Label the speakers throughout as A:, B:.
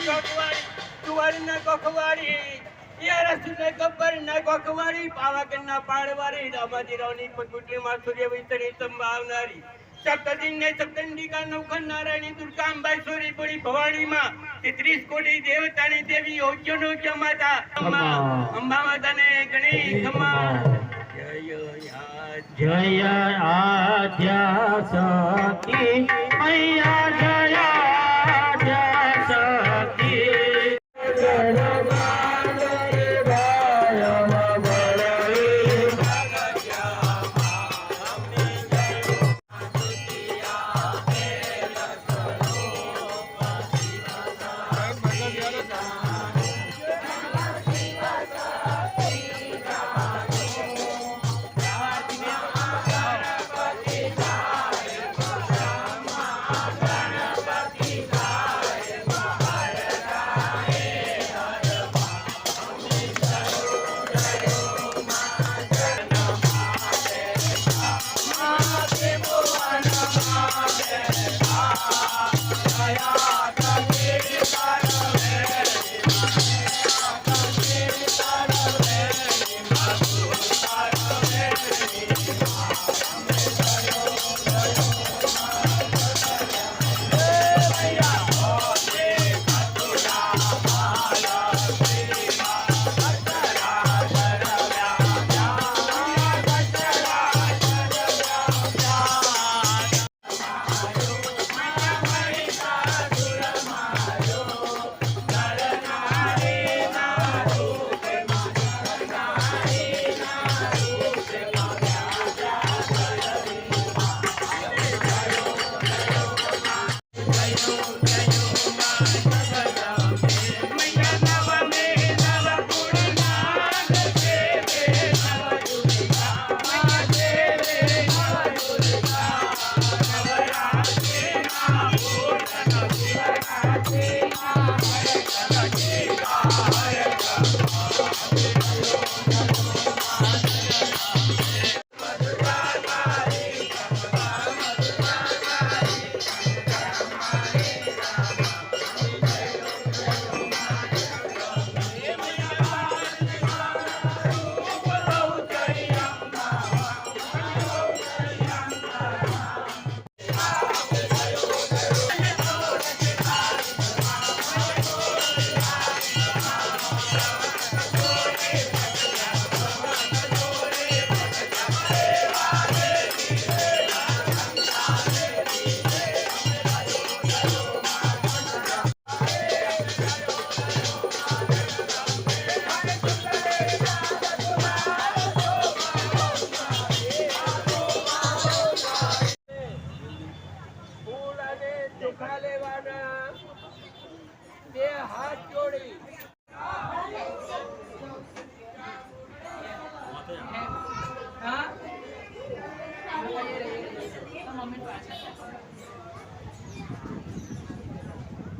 A: ચોકવાડી સુવાડીના કોખવાડી યારસને ગબ્બરના કોખવાડી પાવાગઢના પાડવાડી દામાજીરાવની પટુટીમાં સૂર્ય વિતરી સંભાવનારી સપ્તદિને સપ્તંડિકા નવખંડ નારાયણી દુર્ગાંબાઈ sorry પડી ભવાનીમાં 33 કોટી દેવતાની દેવી યોગ્યનો જમાતા અંબા માતાને ગણી ખમા
B: જય આદ્યા શક્તિ મૈયા જય આદ્યા શક્તિ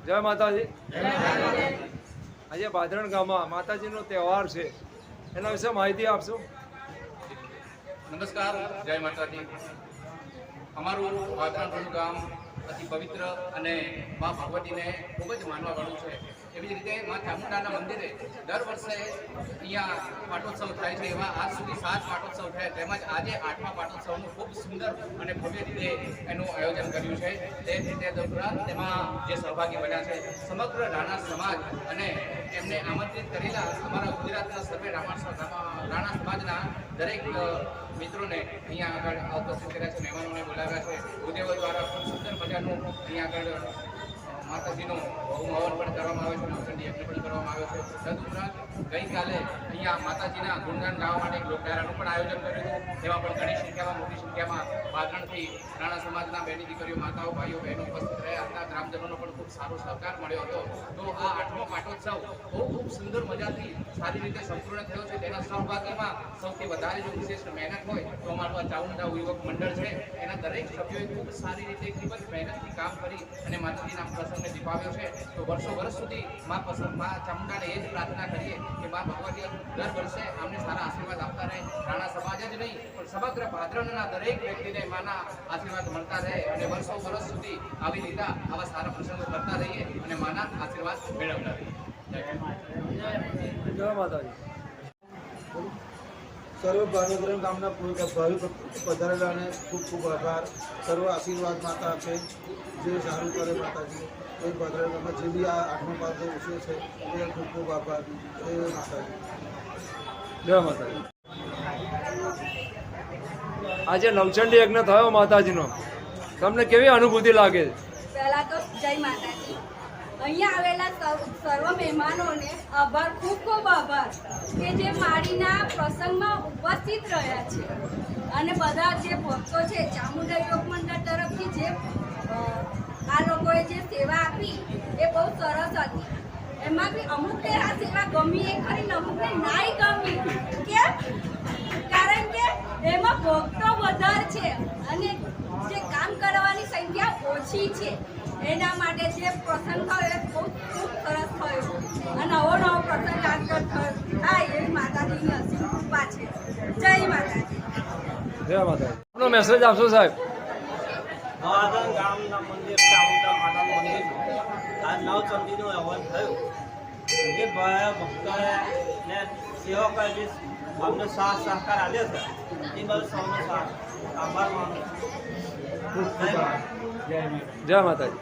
C: જય માતાજી। આજે ભાદરણ ગામમાં માતાજીનો તહેવાર છે, એના વિશે માહિતી આપશો?
D: નમસ્કાર, જય માતાજી। અમારું ભાદરણ ગામ અતિ પવિત્ર અને મા ભગવતીને ખૂબ જ માનવા વાળું છે। એવી જ રીતે મા ચામુંડાના મંદિરે દર વર્ષે અહીંયા પાટોત્સવ થાય છે। એવા આજ સુધી 7 પાટોત્સવ થયા, તેમજ આજે 8મા પાટોત્સવનું ખૂબ સુંદર અને ભવ્ય રીતે એનું આયોજન કર્યું છે। તે રીતે દરમિયાન તેમાં જે સહભાગી બન્યા છે સમગ્ર રાણા સમાજ અને એમને આમંત્રિત કરેલા અમારા ગુજરાતના સર્વે રાણા સમાજના દરેક મિત્રોને અહીંયા આગળ ઉપસ્થિત કર્યા છે, મહેમાનોને બોલાવ્યા છે। ભૂદેવો દ્વારા ખૂબ સુંદર મજાનું અહીંયા આગળ માતાજીનું હવન પણ કરવામાં આવે છે, નવચંડી યજ્ઞ પણ કરવામાં આવે છે। તદુપરાંત ગઈકાલે અહીંયા માતાજીના ગુણગાન ગાવા માટે એક લોકડાયરાનું પણ આયોજન કર્યું હતું। તેમાં પણ ઘણી સંખ્યામાં, મોટી સંખ્યામાં ભાદરણથી રાણા સમાજના બહેની દીકરીઓ, માતાઓ, ભાઈઓ, બહેનો ઉપસ્થિત રહ્યા હતા। ગ્રામજનોનો પણ ખૂબ સારો સહકાર મળ્યો હતો। તો આ 8મો પાટોત્સવ ખૂબ સુંદર મજાથી સારી રીતે સંપૂર્ણ થયો છે। તેના સહભાગીમાં સૌથી વધારે જો વિશેષ મહેનત હોય તો અમારું ચામુંડા યુવક મંડળ છે, એના દરેક સભ્યોએ ખૂબ સારી રીતે ખૂબ જ મહેનતથી કામ કરી અને માતાજીના પ્રસંગને દીપાવ્યો છે। તો વર્ષો વર્ષ સુધી મા ચામુંડાને એ જ પ્રાર્થના કરીએ કે મા ભગવતી દર વર્ષે અમને સારા આશીર્વાદ આપતા રહે। રાણા સમાજ જ નહીં પણ સમગ્ર ભાદરણના દરેક વ્યક્તિને માના આશીર્વાદ મળતા રહે અને વર્ષો વર્ષ સુધી આવી રીતે આવા સારા પ્રસંગો કરતા રહીએ અને માના આશીર્વાદ મેળવતા રહીએ.
C: જય માતાજી.
E: સર્વ ભાનુગ્રહ ગામના ભાવિ પધારેલાને ખૂબ ખૂબ આભાર. સર્વ આશીર્વાદ માતા છે, જે સારું કરે માતાજી. એ પધારેલા ગામમાં જે બી આ 8મો પાસો વિષય છે એ ખૂબ ખૂબ આભાર. જય માતાજી.
C: જય માતાજી. આજે નવચંડી યજ્ઞ થયો માતાજીનો, તમને કેવી અનુભૂતિ લાગે?
F: પહેલા તો જય માતાજી. અહીંયા આવેલા સર્વ મહેમાનોને આભાર, ખૂબ ખૂબ આભાર કે જે માળીના પ્રસંગમાં ઉપસ્થિત રહ્યા છે. અને બધા જે ભક્તો છે, ચામુંડા યોગ મંડળ તરફથી જે આ લોકોએ જે સેવા આપી એ બહુ સરસ હતી. એમાં બી અમુકને આ સેવા ગમી એ ખરી, અમુકને નાય ગમી. કેમ? કારણ કે એમાં ભક્તો વધારે છે અને જે કામ કરવાની સંખ્યા ઓછી છે. એના માટે જે પ્રસંગ થયો એ બહુ ખૂબ સરસ થયો અને નવો નવો પ્રસંગ આગળ થાય એવી માતાજીની અસીમ કૃપા છે. જય માતાજી.
C: જય માતાજી. આપનો મેસેજ આપશો સાહેબ.
B: નવાદન ગામના મંદિર ચામુંડા માતાનું મંદિર આ નવચંડીનું હવન થયું. જે ભક્તોએ ને સેવકોએ જે અમને સાથ સહકાર આપ્યો છે એ બધું સૌનો આભાર માનું.
C: જય માતાજી.